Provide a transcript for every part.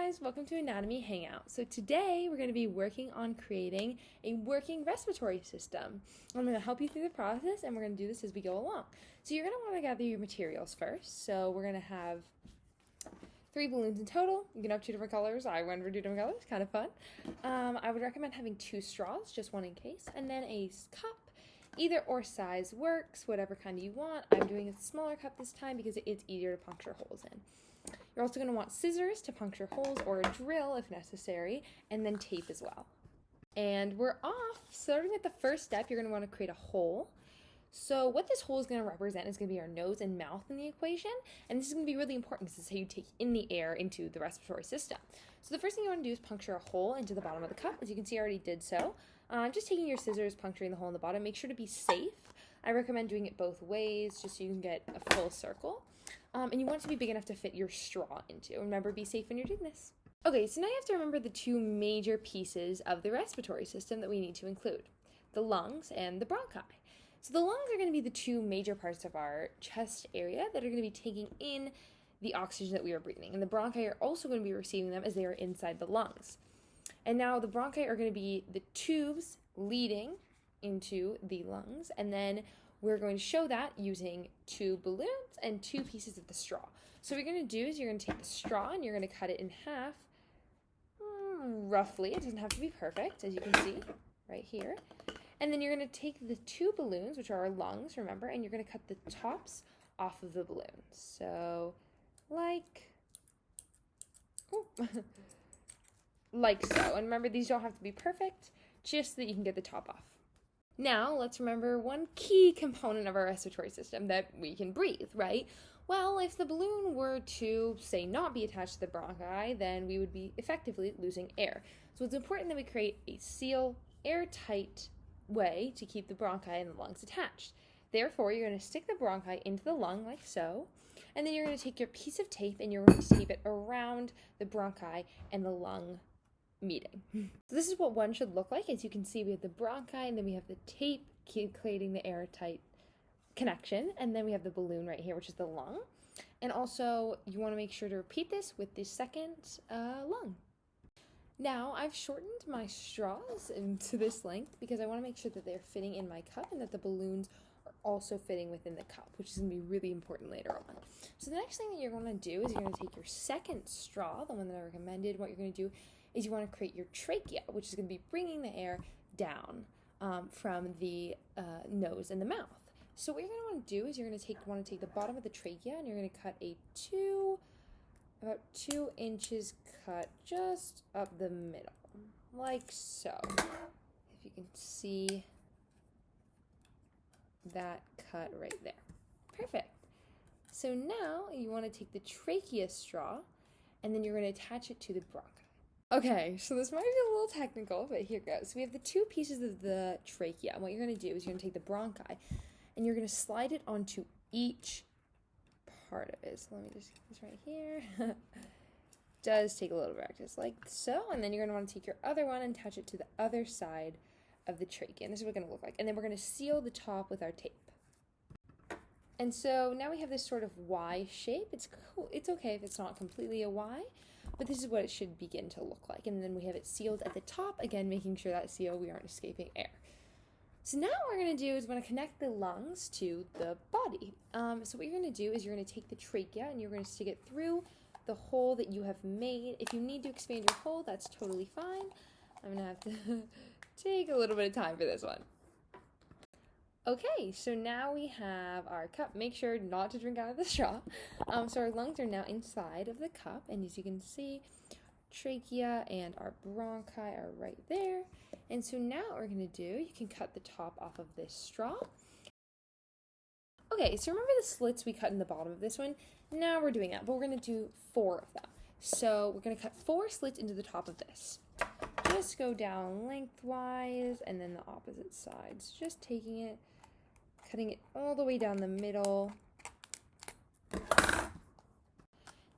guys, welcome to Anatomy Hangout. So today we're going to be working on creating a working respiratory system. I'm going to help you through the process and we're going to do this as we go along. So you're going to want to gather your materials first. So we're going to have 3 balloons in total. You can have 2 different colors. I went for 2 different colors, kind of fun. I would recommend having 2 straws, just one in case, and then a cup. Either or size works, whatever kind you want. I'm doing a smaller cup this time because it's easier to puncture holes in. You're also going to want scissors to puncture holes or a drill if necessary, and then tape as well. And we're off. Starting with the first step, you're going to want to create a hole. So what this hole is going to represent is going to be our nose and mouth in the equation, and this is going to be really important because this is how you take in the air into the respiratory system. So the first thing you want to do is puncture a hole into the bottom of the cup. As you can see, I already did so. Just taking your scissors, puncturing the hole in the bottom. Make sure to be safe. I recommend doing it both ways just so you can get a full circle. And you want it to be big enough to fit your straw into. Remember, be safe when you're doing this. Okay, so now you have to remember the 2 major pieces of the respiratory system that we need to include, the lungs and the bronchi. So the lungs are going to be the 2 major parts of our chest area that are going to be taking in the oxygen that we are breathing. And the bronchi are also going to be receiving them as they are inside the lungs. And now the bronchi are going to be the tubes leading into the lungs, and then we're going to show that using 2 balloons and 2 pieces of the straw. So what you're going to do is you're going to take the straw and you're going to cut it in half, roughly. It doesn't have to be perfect, as you can see right here. And then you're going to take the 2 balloons, which are our lungs, remember, and you're going to cut the tops off of the balloons. So, like so. And remember, these don't have to be perfect, just so that you can get the top off. Now, let's remember one key component of our respiratory system, that we can breathe, right? Well, if the balloon were to, say, not be attached to the bronchi, then we would be effectively losing air. So it's important that we create a airtight way to keep the bronchi and the lungs attached. Therefore, you're going to stick the bronchi into the lung like so, and then you're going to take your piece of tape and you're going to tape it around the bronchi and the lung meeting. So this is what one should look like. As you can see, we have the bronchi, and then we have the tape creating the airtight connection, and then we have the balloon right here, which is the lung. And also, you want to make sure to repeat this with the second lung. Now, I've shortened my straws into this length because I want to make sure that they're fitting in my cup and that the balloons are also fitting within the cup, which is going to be really important later on. So the next thing that you're going to do is you're going to take your second straw, the one that I recommended. What you're going to do is you want to create your trachea, which is going to be bringing the air down from the nose and the mouth. So what you're going to want to do is you're going to want to take the bottom of the trachea and you're going to cut about 2 inches cut just up the middle, like so. If you can see that cut right there. Perfect. So now you want to take the trachea straw and then you're going to attach it to the bronchi. Okay, so this might be a little technical, but here goes. So we have the 2 pieces of the trachea, and what you're going to do is you're going to take the bronchi, and you're going to slide it onto each part of it. So let me just get this right here. Does take a little practice, like so, and then you're going to want to take your other one and attach it to the other side of the trachea, and this is what it's going to look like. And then we're going to seal the top with our tape. And so now we have this sort of Y shape. It's cool. It's okay if it's not completely a Y, but this is what it should begin to look like. And then we have it sealed at the top, again, making sure that seal we aren't escaping air. So now what we're going to do is we're going to connect the lungs to the body. So what you're going to do is you're going to take the trachea and you're going to stick it through the hole that you have made. If you need to expand your hole, that's totally fine. I'm going to have to take a little bit of time for this one. Okay, so now we have our cup. Make sure not to drink out of the straw. So our lungs are now inside of the cup, and as you can see, trachea and our bronchi are right there. And so now what we're going to do, you can cut the top off of this straw. Okay, so remember the slits we cut in the bottom of this one? Now we're doing that, but we're going to do 4 of them. So we're going to cut 4 slits into the top of this. Just go down lengthwise and then the opposite sides. Just taking it, cutting it all the way down the middle.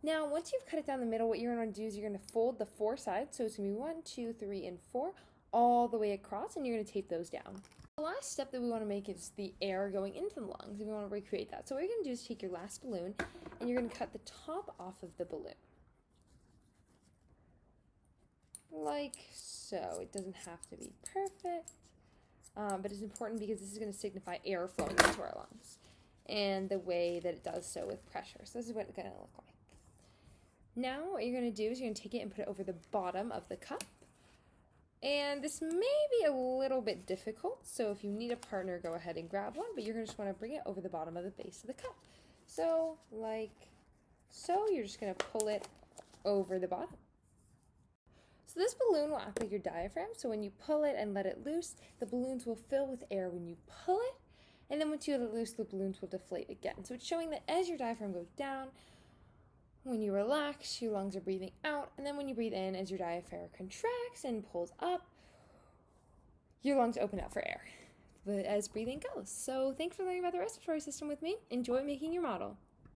Now, once you've cut it down the middle, what you're going to do is you're going to fold the 4 sides. So it's going to be 1, 2, 3, and 4 all the way across, and you're going to tape those down. The last step that we want to make is the air going into the lungs, and we want to recreate that. So what you're going to do is take your last balloon, and you're going to cut the top off of the balloon. like so. It doesn't have to be perfect, but it's important because this is going to signify air flowing into our lungs and the way that it does so with pressure. So this is what it's going to look like. Now what you're going to do is you're going to take it and put it over the bottom of the cup. And this may be a little bit difficult, so if you need a partner, go ahead and grab one, but you're going to just want to bring it over the bottom of the base of the cup. So, like so, you're just going to pull it over the bottom. So this balloon will act like your diaphragm, so when you pull it and let it loose, the balloons will fill with air when you pull it, and then once you let it loose, the balloons will deflate again. So it's showing that as your diaphragm goes down, when you relax, your lungs are breathing out, and then when you breathe in, as your diaphragm contracts and pulls up, your lungs open up for air, as breathing goes. So thanks for learning about the respiratory system with me. Enjoy making your model.